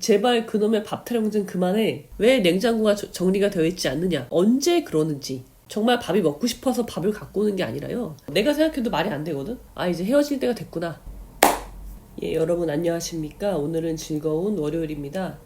제발 그놈의 밥 타령 좀 그만해. 왜 냉장고가 정리가 되어 있지 않느냐. 언제 그러는지. 정말 밥이 먹고 싶어서 밥을 갖고 오는 게 아니라요. 내가 생각해도 말이 안 되거든. 아, 이제 헤어질 때가 됐구나. 예, 여러분 안녕하십니까. 오늘은 즐거운 월요일입니다.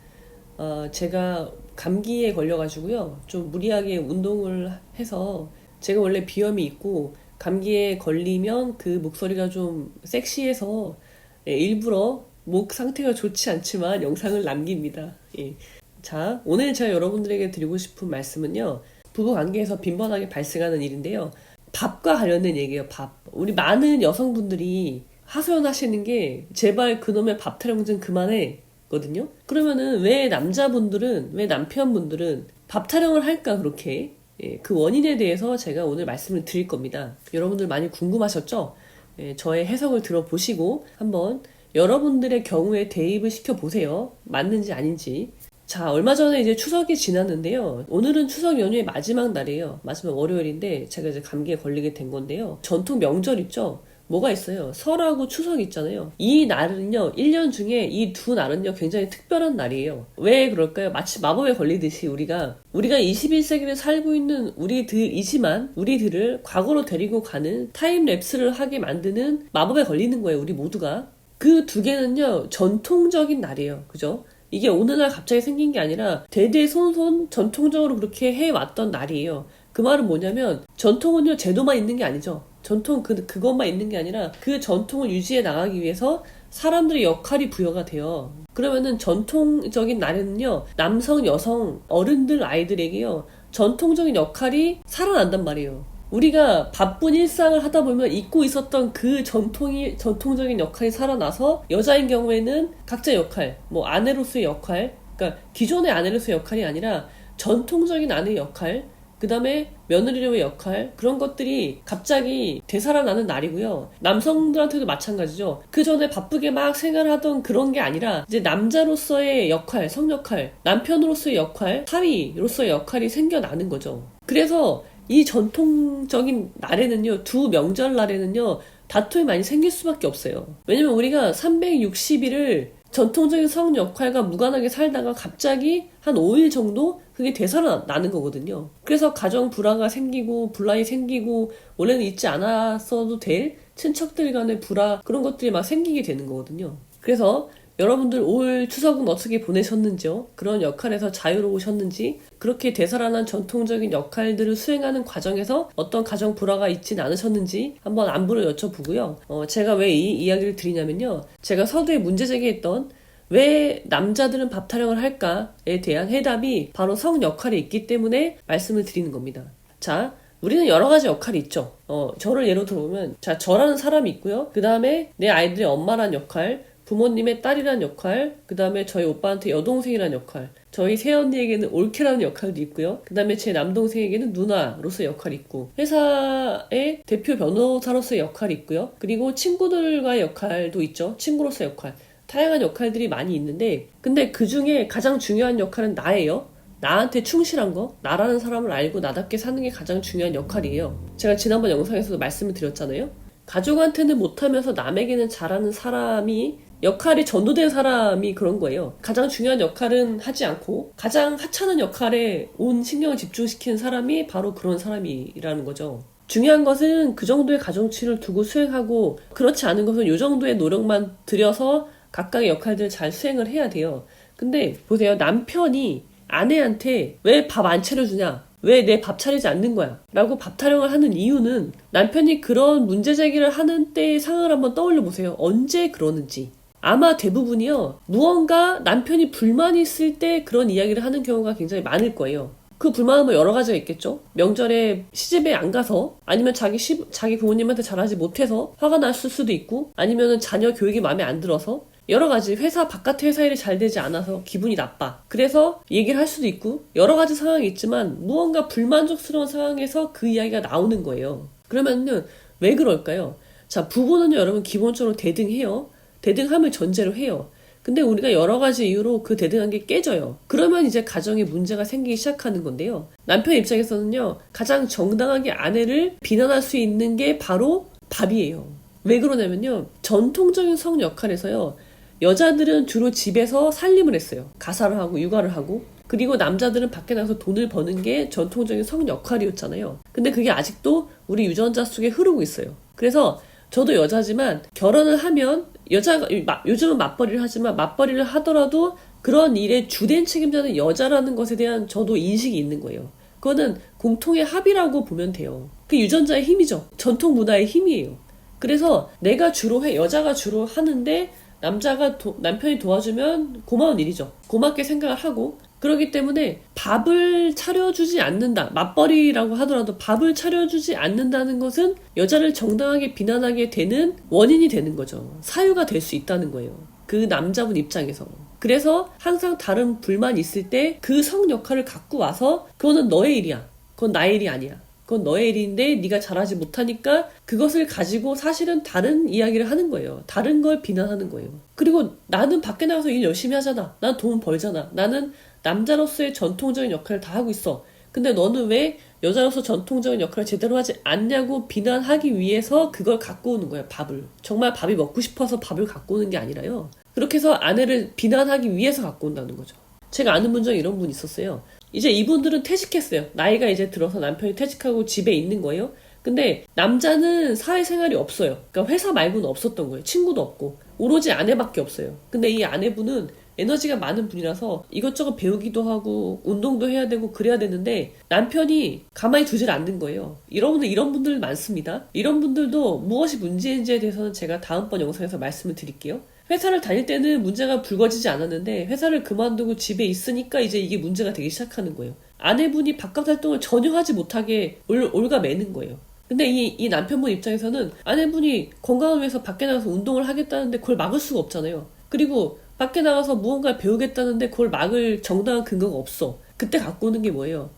제가 감기에 걸려가지고요. 좀 무리하게 운동을 해서 제가 원래 비염이 있고 감기에 걸리면 그 목소리가 좀 섹시해서 일부러 목 상태가 좋지 않지만 영상을 남깁니다. 예. 자, 오늘 제가 여러분들에게 드리고 싶은 말씀은요. 부부 관계에서 빈번하게 발생하는 일인데요. 밥과 관련된 얘기예요. 밥. 우리 많은 여성분들이 하소연하시는 게 제발 그놈의 밥 타령 좀 그만해 거든요. 그러면은 왜 남자분들은, 왜 남편분들은 밥 타령을 할까 그렇게? 예, 그 원인에 대해서 제가 오늘 말씀을 드릴 겁니다. 여러분들 많이 궁금하셨죠? 예, 저의 해석을 들어보시고 한번 여러분들의 경우에 대입을 시켜보세요. 맞는지 아닌지. 자, 얼마 전에 이제 추석이 지났는데요. 오늘은 추석 연휴의 마지막 날이에요. 마지막 월요일인데 제가 이제 감기에 걸리게 된 건데요. 전통 명절 있죠? 뭐가 있어요? 설하고 추석 있잖아요. 이 날은요, 1년 중에 이 두 날은요, 굉장히 특별한 날이에요. 왜 그럴까요? 마치 마법에 걸리듯이 우리가 21세기를 살고 있는 우리들이지만 우리들을 과거로 데리고 가는 타임랩스를 하게 만드는 마법에 걸리는 거예요. 우리 모두가. 그 두 개는요, 전통적인 날이에요. 그죠? 이게 어느 날 갑자기 생긴 게 아니라 대대손손 전통적으로 그렇게 해왔던 날이에요. 그 말은 뭐냐면 전통은요, 제도만 있는 게 아니죠. 전통 그것만 있는 게 아니라 그 전통을 유지해 나가기 위해서 사람들의 역할이 부여가 돼요. 그러면은 전통적인 날에는요, 남성, 여성, 어른들, 아이들에게요, 전통적인 역할이 살아난단 말이에요. 우리가 바쁜 일상을 하다 보면 잊고 있었던 그 전통적인 역할이 살아나서 여자인 경우에는 각자 역할, 뭐 아내로서의 역할, 그러니까 기존의 아내로서의 역할이 아니라 전통적인 아내의 역할, 그 다음에 며느리로의 역할, 그런 것들이 갑자기 되살아나는 날이고요. 남성들한테도 마찬가지죠. 그 전에 바쁘게 막 생활하던 그런 게 아니라 이제 남자로서의 역할, 성역할, 남편으로서의 역할, 사위로서의 역할이 생겨나는 거죠. 그래서 이 전통적인 날에는요, 두 명절 날에는요, 다툼이 많이 생길 수밖에 없어요. 왜냐면 우리가 360일을 전통적인 성 역할과 무관하게 살다가 갑자기 한 5일 정도 그게 되살아나는 거거든요. 그래서 가정 불화가 생기고 분란이 생기고 원래는 있지 않았어도 될 친척들 간의 불화 그런 것들이 막 생기게 되는 거거든요. 그래서 여러분들 올 추석은 어떻게 보내셨는지요? 그런 역할에서 자유로우셨는지, 그렇게 되살아난 전통적인 역할들을 수행하는 과정에서 어떤 가정 불화가 있진 않으셨는지 한번 안부를 여쭤보고요. 제가 왜 이 이야기를 드리냐면요. 제가 서두에 문제 제기했던 왜 남자들은 밥 타령을 할까에 대한 해답이 바로 성 역할이 있기 때문에 말씀을 드리는 겁니다. 자, 우리는 여러 가지 역할이 있죠. 저를 예로 들어보면, 자, 저라는 사람이 있고요. 그 다음에 내 아이들의 엄마란 역할, 부모님의 딸이란 역할, 그 다음에 저희 오빠한테 여동생이란 역할, 저희 새언니에게는 올케라는 역할도 있고요. 그 다음에 제 남동생에게는 누나로서의 역할이 있고, 회사의 대표 변호사로서의 역할이 있고요. 그리고 친구들과의 역할도 있죠. 친구로서의 역할. 다양한 역할들이 많이 있는데, 근데 그 중에 가장 중요한 역할은 나예요. 나한테 충실한 거, 나라는 사람을 알고 나답게 사는 게 가장 중요한 역할이에요. 제가 지난번 영상에서도 말씀을 드렸잖아요. 가족한테는 못하면서 남에게는 잘하는 사람이, 역할이 전도된 사람이 그런 거예요. 가장 중요한 역할은 하지 않고 가장 하찮은 역할에 온 신경을 집중시키는 사람이 바로 그런 사람이라는 거죠. 중요한 것은 그 정도의 가중치를 두고 수행하고, 그렇지 않은 것은 이 정도의 노력만 들여서 각각의 역할들을 잘 수행을 해야 돼요. 근데 보세요. 남편이 아내한테 왜 밥 안 차려주냐, 왜 내 밥 차리지 않는 거야 라고 밥 타령을 하는 이유는, 남편이 그런 문제 제기를 하는 때의 상황을 한번 떠올려 보세요. 언제 그러는지. 아마 대부분이요, 무언가 남편이 불만이 있을 때 그런 이야기를 하는 경우가 굉장히 많을 거예요. 그 불만은 뭐 여러 가지가 있겠죠. 명절에 시집에 안 가서, 아니면 자기 부모님한테 잘하지 못해서 화가 났을 수도 있고, 아니면 자녀 교육이 마음에 안 들어서, 여러 가지 바깥 회사 일이 잘 되지 않아서 기분이 나빠. 그래서 얘기를 할 수도 있고, 여러 가지 상황이 있지만 무언가 불만족스러운 상황에서 그 이야기가 나오는 거예요. 그러면은 왜 그럴까요? 자, 부부는요, 여러분 기본적으로 대등해요. 대등함을 전제로 해요. 근데 우리가 여러 가지 이유로 그 대등한 게 깨져요. 그러면 이제 가정에 문제가 생기기 시작하는 건데요. 남편 입장에서는요, 가장 정당하게 아내를 비난할 수 있는 게 바로 밥이에요. 왜 그러냐면요, 전통적인 성 역할에서요, 여자들은 주로 집에서 살림을 했어요. 가사를 하고 육아를 하고. 그리고 남자들은 밖에 나가서 돈을 버는 게 전통적인 성 역할이었잖아요. 근데 그게 아직도 우리 유전자 속에 흐르고 있어요. 그래서 저도 여자지만 결혼을 하면 여자가 요즘은 맞벌이를 하지만 맞벌이를 하더라도 그런 일의 주된 책임자는 여자라는 것에 대한 저도 인식이 있는 거예요. 그거는 공통의 합의라고 보면 돼요. 그 유전자의 힘이죠. 전통 문화의 힘이에요. 그래서 내가 주로 여자가 주로 하는데 남편이 도와주면 고마운 일이죠. 고맙게 생각을 하고, 그렇기 때문에 밥을 차려주지 않는다. 맞벌이라고 하더라도 밥을 차려주지 않는다는 것은 여자를 정당하게 비난하게 되는 원인이 되는 거죠. 사유가 될 수 있다는 거예요. 그 남자분 입장에서. 그래서 항상 다른 불만이 있을 때 그 성 역할을 갖고 와서 그거는 너의 일이야. 그건 나의 일이 아니야. 그건 너의 일인데 네가 잘하지 못하니까 그것을 가지고 사실은 다른 이야기를 하는 거예요. 다른 걸 비난하는 거예요. 그리고 나는 밖에 나가서 일 열심히 하잖아. 난 돈 벌잖아. 나는 남자로서의 전통적인 역할을 다 하고 있어. 근데 너는 왜 여자로서 전통적인 역할을 제대로 하지 않냐고 비난하기 위해서 그걸 갖고 오는 거예요. 밥을. 정말 밥이 먹고 싶어서 밥을 갖고 오는 게 아니라요. 그렇게 해서 아내를 비난하기 위해서 갖고 온다는 거죠. 제가 아는 분 중에 이런 분이 있었어요. 이제 이분들은 퇴직했어요. 나이가 이제 들어서 남편이 퇴직하고 집에 있는 거예요. 근데 남자는 사회생활이 없어요. 그러니까 회사 말고는 없었던 거예요. 친구도 없고. 오로지 아내밖에 없어요. 근데 이 아내분은 에너지가 많은 분이라서 이것저것 배우기도 하고 운동도 해야 되고 그래야 되는데 남편이 가만히 두질 않는 거예요. 이런 분들 많습니다. 이런 분들도 무엇이 문제인지에 대해서는 제가 다음번 영상에서 말씀을 드릴게요. 회사를 다닐 때는 문제가 불거지지 않았는데 회사를 그만두고 집에 있으니까 이제 이게 문제가 되기 시작하는 거예요. 아내분이 바깥 활동을 전혀 하지 못하게 올가매는 거예요. 근데 이 남편분 입장에서는 아내분이 건강을 위해서 밖에 나가서 운동을 하겠다는데 그걸 막을 수가 없잖아요. 그리고 밖에 나가서 무언가를 배우겠다는데 그걸 막을 정당한 근거가 없어. 그때 갖고 오는 게 뭐예요?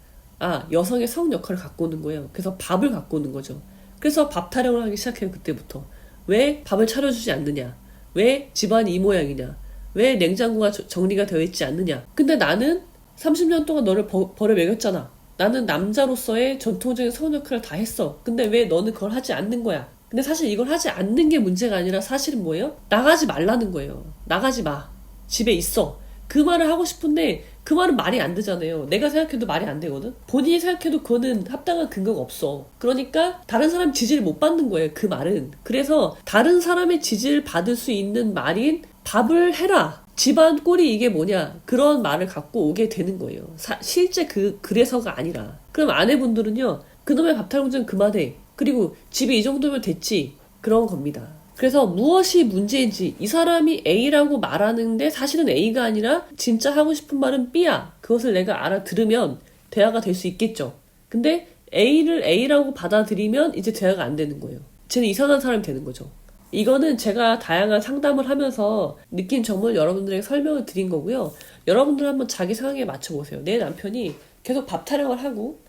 여성의 성 역할을 갖고 오는 거예요. 그래서 밥을 갖고 오는 거죠. 그래서 밥 타령을 하기 시작해요. 그때부터. 왜 밥을 차려주지 않느냐? 왜 집안이 이 모양이냐? 왜 냉장고가 정리가 되어 있지 않느냐? 근데 나는 30년 동안 너를 벌여 먹였잖아. 나는 남자로서의 전통적인 성 역할을 다 했어. 근데 왜 너는 그걸 하지 않는 거야? 근데 사실 이걸 하지 않는 게 문제가 아니라 사실은 뭐예요? 나가지 말라는 거예요. 나가지 마. 집에 있어. 그 말을 하고 싶은데 그 말은 말이 안 되잖아요. 내가 생각해도 말이 안 되거든. 본인이 생각해도 그거는 합당한 근거가 없어. 그러니까 다른 사람 지지를 못 받는 거예요. 그 말은. 그래서 다른 사람의 지지를 받을 수 있는 말인 밥을 해라. 집안 꼴이 이게 뭐냐. 그런 말을 갖고 오게 되는 거예요. 실제 그래서가 아니라. 그럼 아내분들은요. 그놈의 밥 타령 좀 그만해. 그리고 집이 이 정도면 됐지. 그런 겁니다. 그래서 무엇이 문제인지 이 사람이 A라고 말하는데 사실은 A가 아니라 진짜 하고 싶은 말은 B야. 그것을 내가 알아들으면 대화가 될 수 있겠죠. 근데 A를 A라고 받아들이면 이제 대화가 안 되는 거예요. 쟤는 이상한 사람이 되는 거죠. 이거는 제가 다양한 상담을 하면서 느낀 점을 여러분들에게 설명을 드린 거고요. 여러분들 한번 자기 상황에 맞춰보세요. 내 남편이 계속 밥 타령을 하고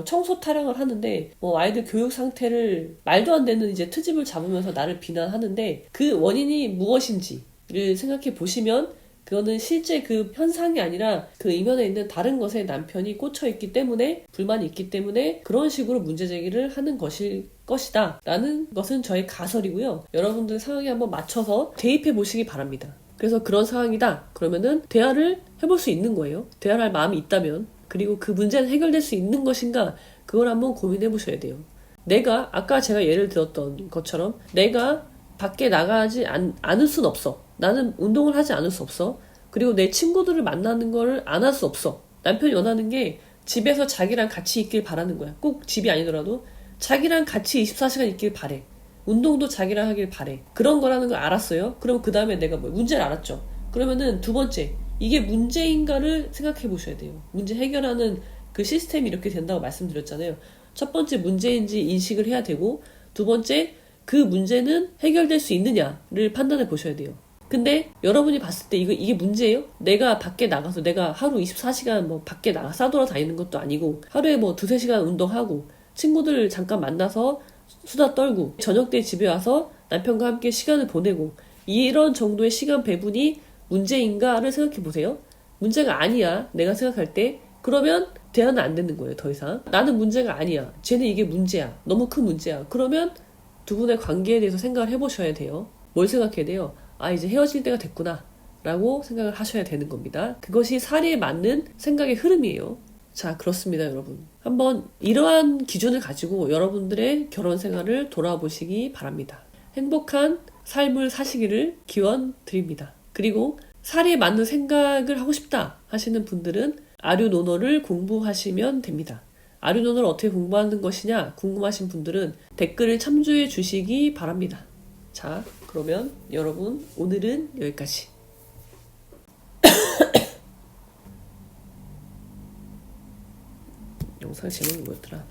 청소 타령을 하는데 아이들 교육 상태를 말도 안 되는 이제 트집을 잡으면서 나를 비난하는데 그 원인이 무엇인지를 생각해 보시면 그거는 실제 그 현상이 아니라 그 이면에 있는 다른 것에 남편이 꽂혀 있기 때문에 불만이 있기 때문에 그런 식으로 문제 제기를 하는 것일 것이다 라는 것은 저의 가설이고요. 여러분들 상황에 한번 맞춰서 대입해 보시기 바랍니다. 그래서 그런 상황이다 그러면은 대화를 해볼 수 있는 거예요. 대화를 할 마음이 있다면. 그리고 그 문제는 해결될 수 있는 것인가 그걸 한번 고민해 보셔야 돼요. 내가 아까 제가 예를 들었던 것처럼 내가 밖에 나가지 않을 순 없어. 나는 운동을 하지 않을 수 없어. 그리고 내 친구들을 만나는 걸 안 할 수 없어. 남편이 원하는 게 집에서 자기랑 같이 있길 바라는 거야. 꼭 집이 아니더라도 자기랑 같이 24시간 있길 바래. 운동도 자기랑 하길 바래. 그런 거라는 걸 알았어요. 그럼 그 다음에 내가 문제를 알았죠. 그러면은 두 번째 이게 문제인가를 생각해 보셔야 돼요. 문제 해결하는 그 시스템이 이렇게 된다고 말씀드렸잖아요. 첫 번째 문제인지 인식을 해야 되고 두 번째 그 문제는 해결될 수 있느냐를 판단해 보셔야 돼요. 근데 여러분이 봤을 때 이게 문제예요? 내가 밖에 나가서 내가 하루 24시간 밖에 나가 싸돌아 다니는 것도 아니고 하루에 2-3시간 운동하고 친구들 잠깐 만나서 수다 떨고 저녁 때 집에 와서 남편과 함께 시간을 보내고 이런 정도의 시간 배분이 문제인가를 생각해 보세요. 문제가 아니야. 내가 생각할 때. 그러면 대화는 안 되는 거예요. 더 이상. 나는 문제가 아니야. 쟤는 이게 문제야. 너무 큰 문제야. 그러면 두 분의 관계에 대해서 생각을 해보셔야 돼요. 뭘 생각해야 돼요? 아, 이제 헤어질 때가 됐구나 라고 생각을 하셔야 되는 겁니다. 그것이 사리에 맞는 생각의 흐름이에요. 자, 그렇습니다, 여러분. 한번 이러한 기준을 가지고 여러분들의 결혼 생활을 돌아보시기 바랍니다. 행복한 삶을 사시기를 기원 드립니다. 그리고 사리에 맞는 생각을 하고 싶다 하시는 분들은 아류노노를 공부하시면 됩니다. 아류노노를 어떻게 공부하는 것이냐 궁금하신 분들은 댓글을 참조해 주시기 바랍니다. 자, 그러면 여러분 오늘은 여기까지. 영상 제목이 뭐였더라?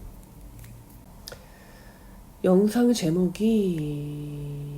영상 제목이